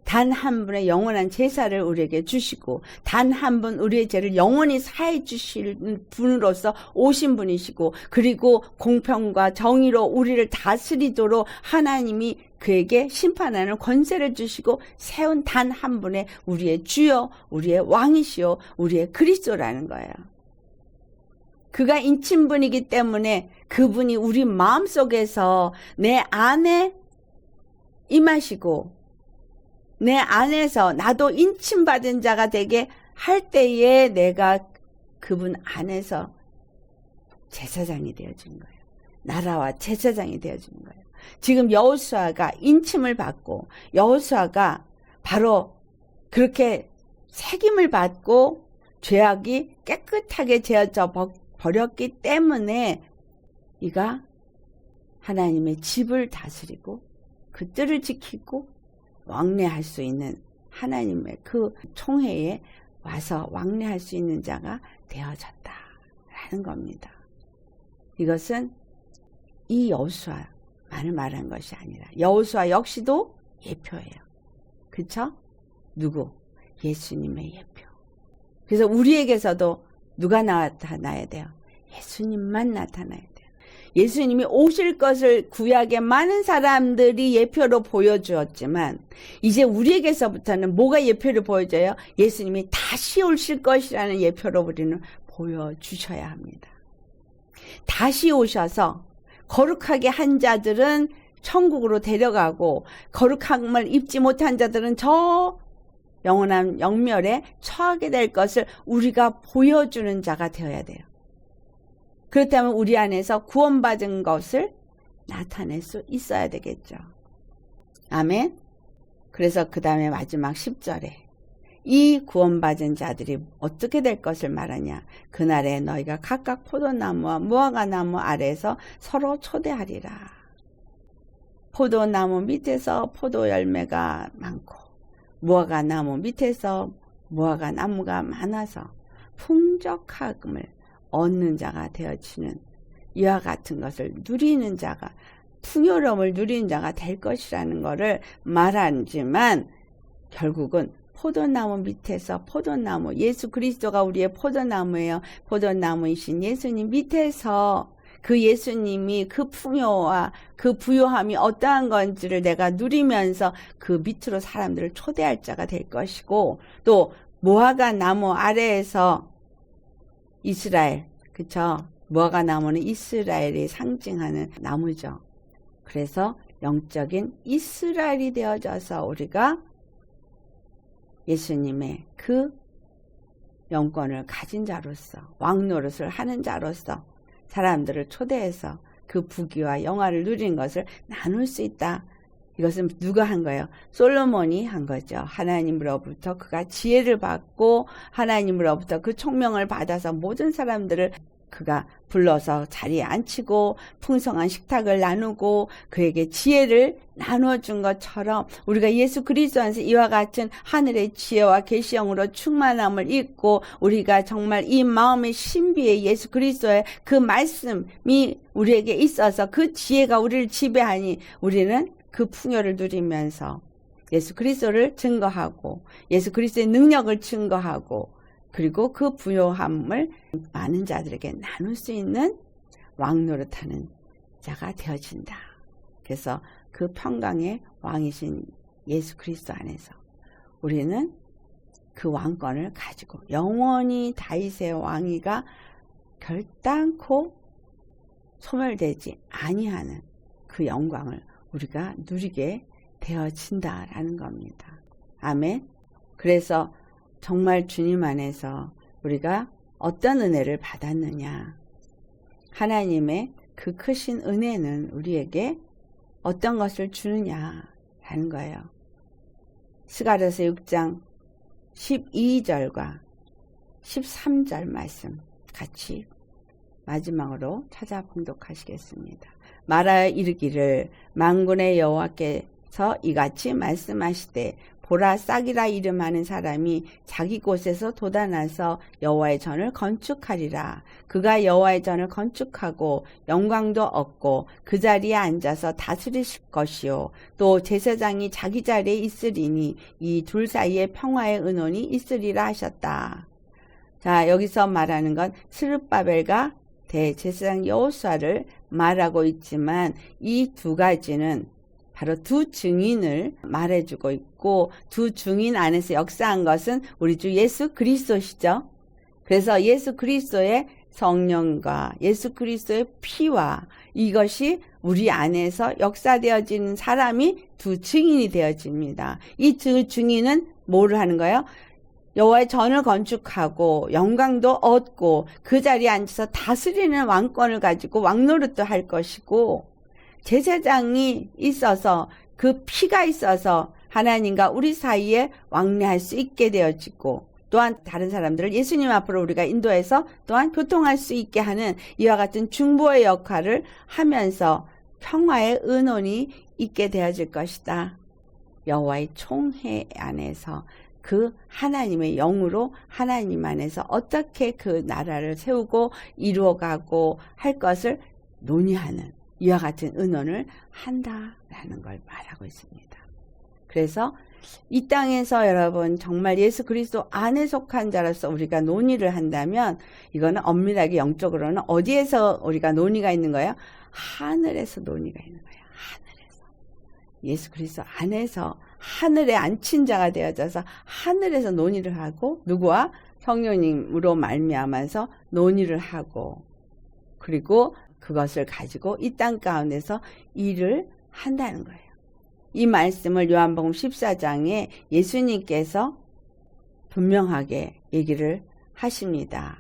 Speaker 1: 단 한 분의 영원한 제사를 우리에게 주시고 단 한 분 우리의 죄를 영원히 사해 주실 분으로서 오신 분이시고 그리고 공평과 정의로 우리를 다스리도록 하나님이 그에게 심판하는 권세를 주시고 세운 단 한 분의 우리의 주여, 우리의 왕이시요, 우리의 그리스도라는 거예요. 그가 인친분이기 때문에 그분이 우리 마음속에서 내 안에 임하시고 내 안에서 나도 인침받은 자가 되게 할 때에 내가 그분 안에서 제사장이 되어지는 거예요. 나라와 제사장이 되어지는 거예요. 지금 여호수아가 인침을 받고 여호수아가 바로 그렇게 책임을 받고 죄악이 깨끗하게 제어져 버렸기 때문에 이가 하나님의 집을 다스리고 그 뜰을 지키고 왕래할 수 있는 하나님의 그 총회에 와서 왕래할 수 있는 자가 되어졌다라는 겁니다. 이것은 이 여호수아만을 말한 것이 아니라 여호수아 역시도 예표예요. 그렇죠? 누구? 예수님의 예표. 그래서 우리에게서도 누가 나타나야 돼요? 예수님만 나타나야 돼요. 예수님이 오실 것을 구약의 많은 사람들이 예표로 보여주었지만 이제 우리에게서부터는 뭐가 예표를 보여줘요? 예수님이 다시 오실 것이라는 예표로 우리는 보여주셔야 합니다. 다시 오셔서 거룩하게 한 자들은 천국으로 데려가고 거룩함을 입지 못한 자들은 저 영원한 영멸에 처하게 될 것을 우리가 보여주는 자가 되어야 돼요. 그렇다면 우리 안에서 구원받은 것을 나타낼 수 있어야 되겠죠. 아멘. 그래서 그 다음에 마지막 10절에 이 구원받은 자들이 어떻게 될 것을 말하냐. 그날에 너희가 각각 포도나무와 무화과나무 아래에서 서로 초대하리라. 포도나무 밑에서 포도 열매가 많고 무화과나무 밑에서 무화과나무가 많아서 풍족함을 얻는 자가 되어지는 이와 같은 것을 누리는 자가, 풍요로움을 누리는 자가 될 것이라는 것을 말하지만 결국은 포도나무 밑에서 포도나무, 예수 그리스도가 우리의 포도나무예요. 포도나무이신 예수님 밑에서 그 예수님이 그 풍요와 그 부요함이 어떠한 건지를 내가 누리면서 그 밑으로 사람들을 초대할 자가 될 것이고, 또 무화과 나무 아래에서 이스라엘, 그쵸? 무화과 나무는 이스라엘이 상징하는 나무죠. 그래서 영적인 이스라엘이 되어져서 우리가 예수님의 그 영권을 가진 자로서, 왕노릇을 하는 자로서 사람들을 초대해서 그 부귀와 영화를 누린 것을 나눌 수 있다. 이것은 누가 한 거예요? 솔로몬이 한 거죠. 하나님으로부터 그가 지혜를 받고 하나님으로부터 그 총명을 받아서 모든 사람들을 그가 불러서 자리에 앉히고 풍성한 식탁을 나누고 그에게 지혜를 나눠준 것처럼 우리가 예수 그리스도 안에서 이와 같은 하늘의 지혜와 계시형으로 충만함을 입고 우리가 정말 이 마음의 신비의 예수 그리스도의 그 말씀이 우리에게 있어서 그 지혜가 우리를 지배하니 우리는 그 풍요를 누리면서 예수 그리스도를 증거하고 예수 그리스도의 능력을 증거하고 그리고 그 부요함을 많은 자들에게 나눌 수 있는 왕노릇하는 자가 되어진다. 그래서 그 평강의 왕이신 예수 그리스도 안에서 우리는 그 왕권을 가지고 영원히 다윗의 왕위가 결단코 소멸되지 아니하는 그 영광을 우리가 누리게 되어진다라는 겁니다. 아멘. 그래서 정말 주님 안에서 우리가 어떤 은혜를 받았느냐. 하나님의 그 크신 은혜는 우리에게 어떤 것을 주느냐라는 거예요. 스가랴서 6장 12절과 13절 말씀 같이 마지막으로 찾아 봉독하시겠습니다. 말하여 이르기를 만군의 여호와께서 이같이 말씀하시되 보라 싹이라 이름하는 사람이 자기 곳에서 돋아나서 여호와의 전을 건축하리라. 그가 여호와의 전을 건축하고 영광도 얻고 그 자리에 앉아서 다스리실 것이요 또 제사장이 자기 자리에 있으리니 이 둘 사이에 평화의 은원이 있으리라 하셨다. 자, 여기서 말하는 건 스룹바벨과 대제사장 여호수아를 말하고 있지만 이 두 가지는 바로 두 증인을 말해주고 있고 두 증인 안에서 역사한 것은 우리 주 예수 그리스도시죠. 그래서 예수 그리스도의 성령과 예수 그리스도의 피와 이것이 우리 안에서 역사되어지는 사람이 두 증인이 되어집니다. 이 두 증인은 뭐를 하는 거예요? 여호와의 전을 건축하고 영광도 얻고 그 자리에 앉아서 다스리는 왕권을 가지고 왕노릇도 할 것이고 제사장이 있어서 그 피가 있어서 하나님과 우리 사이에 왕래할 수 있게 되어지고 또한 다른 사람들을 예수님 앞으로 우리가 인도해서 또한 교통할 수 있게 하는 이와 같은 중보의 역할을 하면서 평화의 은원이 있게 되어질 것이다. 여호와의 총회 안에서 그 하나님의 영으로 하나님 안에서 어떻게 그 나라를 세우고 이루어가고 할 것을 논의하는 이와 같은 은원을 한다라는 걸 말하고 있습니다. 그래서 이 땅에서 여러분 정말 예수 그리스도 안에 속한 자로서 우리가 논의를 한다면 이거는 엄밀하게 영적으로는 어디에서 우리가 논의가 있는 거예요? 하늘에서 논의가 있는 거예요. 하늘에서. 예수 그리스도 안에서 하늘에 앉힌 자가 되어져서 하늘에서 논의를 하고 누구와? 성령님으로 말미암아서 논의를 하고 그리고 그것을 가지고 이 땅 가운데서 일을 한다는 거예요. 이 말씀을 요한복음 14장에 예수님께서 분명하게 얘기를 하십니다.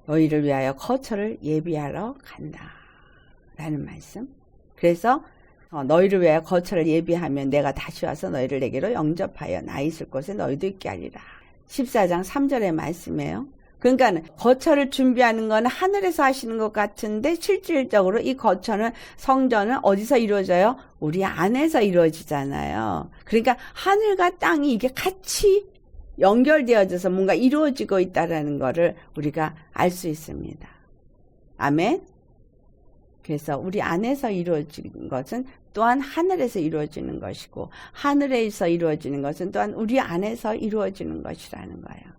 Speaker 1: 너희를 위하여 거처를 예비하러 간다 라는 말씀. 그래서 너희를 위하여 거처를 예비하면 내가 다시 와서 너희를 내게로 영접하여 나 있을 곳에 너희도 있게 하리라. 14장 3절의 말씀이에요. 그러니까 거처를 준비하는 건 하늘에서 하시는 것 같은데 실질적으로 이 거처는 성전은 어디서 이루어져요? 우리 안에서 이루어지잖아요. 그러니까 하늘과 땅이 이게 같이 연결되어져서 뭔가 이루어지고 있다는 것을 우리가 알 수 있습니다. 아멘. 그래서 우리 안에서 이루어지는 것은 또한 하늘에서 이루어지는 것이고 하늘에서 이루어지는 것은 또한 우리 안에서 이루어지는 것이라는 거예요.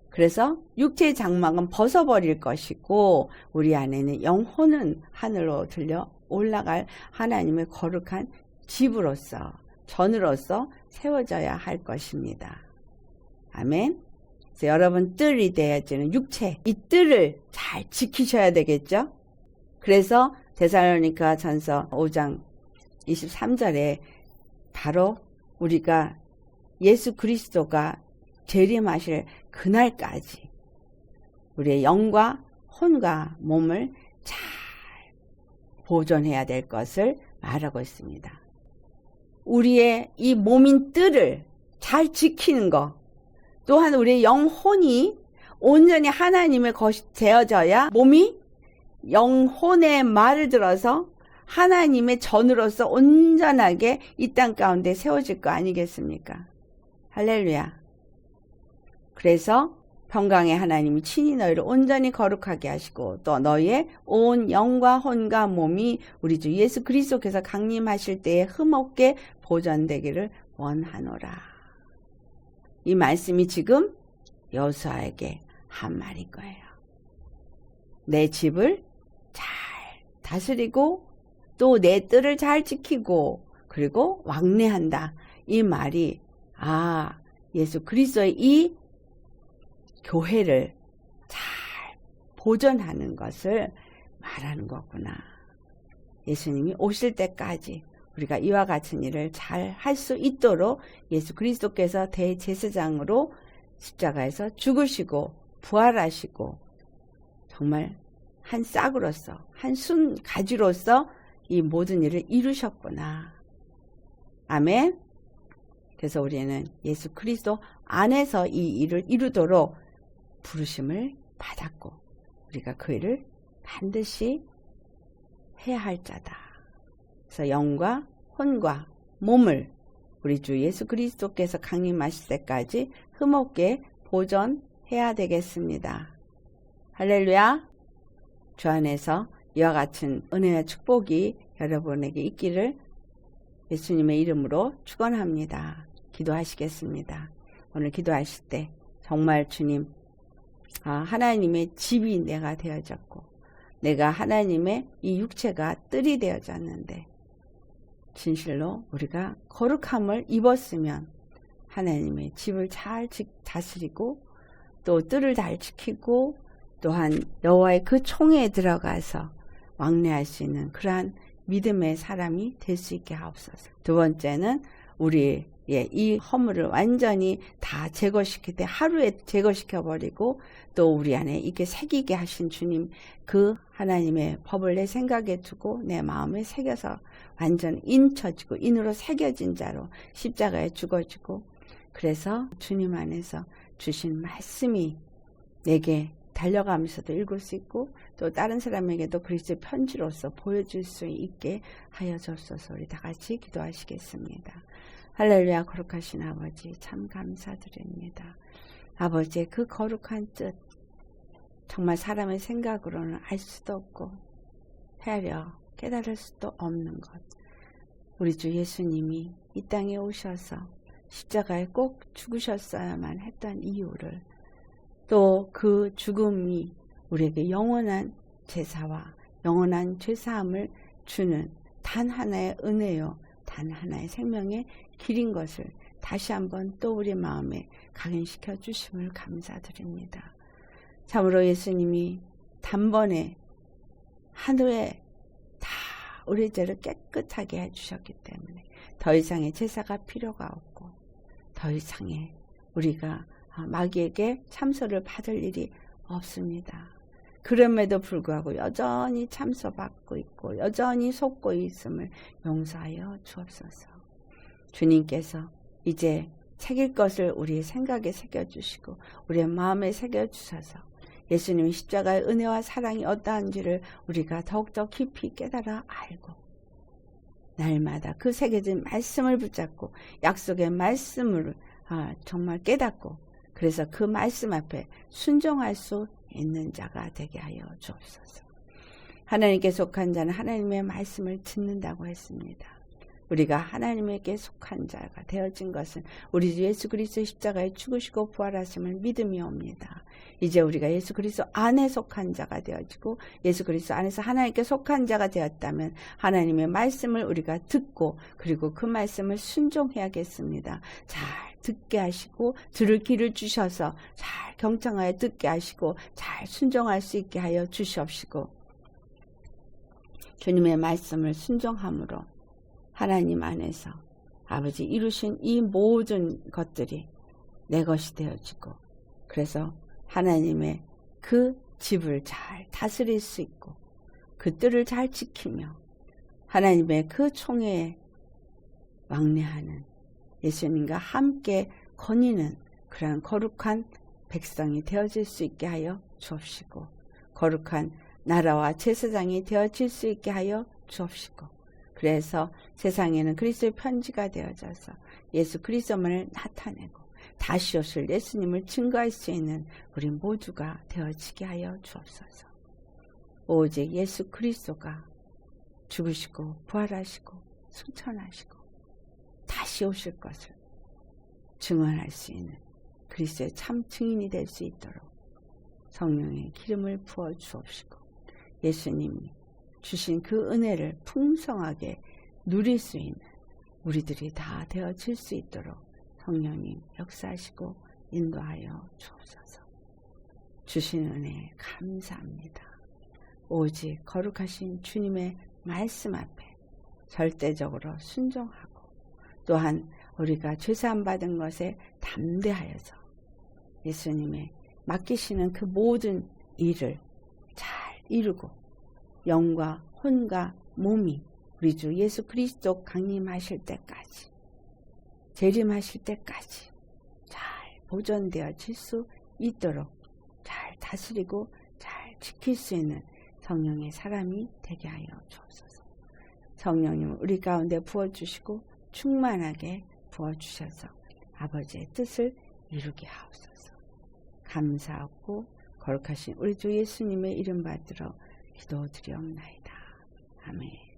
Speaker 1: 그래서 육체의 장막은 벗어버릴 것이고 우리 안에는 영혼은 하늘로 들려 올라갈 하나님의 거룩한 집으로서 전으로서 세워져야 할 것입니다. 아멘. 그래서 여러분 뜰이 되어지는 육체, 이 뜰을 잘 지키셔야 되겠죠. 그래서 데살로니가 전서 5장 23절에 바로 우리가 예수 그리스도가 재림하실 그날까지 우리의 영과 혼과 몸을 잘 보존해야 될 것을 말하고 있습니다. 우리의 이 몸인 뜰을 잘 지키는 것, 또한 우리의 영혼이 온전히 하나님의 것이 되어져야 몸이 영혼의 말을 들어서 하나님의 전으로서 온전하게 이 땅 가운데 세워질 거 아니겠습니까? 할렐루야. 그래서 평강의 하나님이 친히 너희를 온전히 거룩하게 하시고 또 너희의 온 영과 혼과 몸이 우리 주 예수 그리스도께서 강림하실 때에 흠없게 보존되기를 원하노라. 이 말씀이 지금 여호수아에게 한 말인 거예요. 내 집을 잘 다스리고 또 내 뜰을 잘 지키고 그리고 왕래한다. 이 말이 예수 그리스도의 이 교회를 잘 보존하는 것을 말하는 거구나. 예수님이 오실 때까지 우리가 이와 같은 일을 잘 할 수 있도록 예수 그리스도께서 대제사장으로 십자가에서 죽으시고 부활하시고 정말 한 싹으로서 한 순 가지로서 이 모든 일을 이루셨구나. 아멘. 그래서 우리는 예수 그리스도 안에서 이 일을 이루도록 부르심을 받았고 우리가 그 일을 반드시 해야 할 자다. 그래서 영과 혼과 몸을 우리 주 예수 그리스도께서 강림하실 때까지 흠없게 보존해야 되겠습니다. 할렐루야. 주 안에서 이와 같은 은혜와 축복이 여러분에게 있기를 예수님의 이름으로 축원합니다. 기도하시겠습니다. 오늘 기도하실 때 정말 주님, 하나님의 집이 내가 되어졌고 내가 하나님의 이 육체가 뜰이 되어졌는데 진실로 우리가 거룩함을 입었으면 하나님의 집을 잘 다스리고 또 뜰을 잘 지키고 또한 여호와의 그 총회에 들어가서 왕래할 수 있는 그러한 믿음의 사람이 될 수 있게 하옵소서. 두 번째는 우리의 이 허물을 완전히 다 제거시킬 때 하루에 제거시켜버리고 또 우리 안에 이게 새기게 하신 주님 그 하나님의 법을 내 생각에 두고 내 마음에 새겨서 완전 인쳐지고 인으로 새겨진 자로 십자가에 죽어지고 그래서 주님 안에서 주신 말씀이 내게 달려가면서도 읽을 수 있고 또 다른 사람에게도 그리스도의 편지로서 보여줄 수 있게 하여 주옵소서. 우리 다 같이 기도하시겠습니다. 할렐루야. 거룩하신 아버지 참 감사드립니다. 아버지의 그 거룩한 뜻 정말 사람의 생각으로는 알 수도 없고 헤아려 깨달을 수도 없는 것 우리 주 예수님이 이 땅에 오셔서 십자가에 꼭 죽으셨어야만 했던 이유를, 또 그 죽음이 우리에게 영원한 제사와 영원한 죄사함을 주는 단 하나의 은혜요, 단 하나의 생명의 길인 것을 다시 한번 또 우리 마음에 각인시켜 주심을 감사드립니다. 참으로 예수님이 단번에 하루에 다 우리 죄를 깨끗하게 해주셨기 때문에 더 이상의 제사가 필요가 없고, 더 이상의 우리가 마귀에게 참소를 받을 일이 없습니다. 그럼에도 불구하고 여전히 참소받고 있고 여전히 속고 있음을 용서하여 주옵소서. 주님께서 이제 새길 것을 우리의 생각에 새겨주시고 우리의 마음에 새겨주셔서 예수님의 십자가의 은혜와 사랑이 어떠한지를 우리가 더욱더 깊이 깨달아 알고, 날마다 그 새겨진 말씀을 붙잡고 약속의 말씀을 정말 깨닫고, 그래서 그 말씀 앞에 순종할 수 있는 자가 되게 하여 주옵소서. 하나님께 속한 자는 하나님의 말씀을 듣는다고 했습니다. 우리가 하나님에게 속한 자가 되어진 것은 우리 주 예수 그리스도의 십자가에 죽으시고 부활하심을 믿음이옵니다. 이제 우리가 예수 그리스도 안에 속한 자가 되어지고 예수 그리스도 안에서 하나님께 속한 자가 되었다면 하나님의 말씀을 우리가 듣고, 그리고 그 말씀을 순종해야겠습니다. 잘 듣게 하시고 들을 귀를 주셔서 잘 경청하여 듣게 하시고 잘 순종할 수 있게 하여 주시옵시고, 주님의 말씀을 순종함으로 하나님 안에서 아버지 이루신 이 모든 것들이 내 것이 되어지고, 그래서 하나님의 그 집을 잘 다스릴 수 있고 그 뜰을 잘 지키며 하나님의 그 총회에 왕래하는, 예수님과 함께 거니는 그러한 거룩한 백성이 되어질 수 있게 하여 주옵시고, 거룩한 나라와 제사장이 되어질 수 있게 하여 주옵시고, 그래서 세상에는 그리스도의 편지가 되어져서 예수 그리스도만을 나타내고 다시 오실 예수님을 증거할 수 있는 우리 모두가 되어지게 하여 주옵소서. 오직 예수 그리스도가 죽으시고 부활하시고 승천하시고 다시 오실 것을 증언할 수 있는 그리스도의 참 증인이 될 수 있도록 성령의 기름을 부어 주옵시고, 예수님이 주신 그 은혜를 풍성하게 누릴 수 있는 우리들이 다 되어질 수 있도록 성령님 역사하시고 인도하여 주옵소서. 주신 은혜 감사합니다. 오직 거룩하신 주님의 말씀 앞에 절대적으로 순종하고, 또한 우리가 죄사함 받은 것에 담대하여서 예수님의 맡기시는 그 모든 일을 잘 이루고 영과 혼과 몸이 우리 주 예수 그리스도 강림하실 때까지, 재림하실 때까지 잘 보존되어질 수 있도록 잘 다스리고 잘 지킬 수 있는 성령의 사람이 되게 하여 주옵소서. 성령님 우리 가운데 부어주시고 충만하게 부어주셔서 아버지의 뜻을 이루게 하옵소서. 감사하고 거룩하신 우리 주 예수님의 이름 받들어 기도드리옵나이다. 아멘.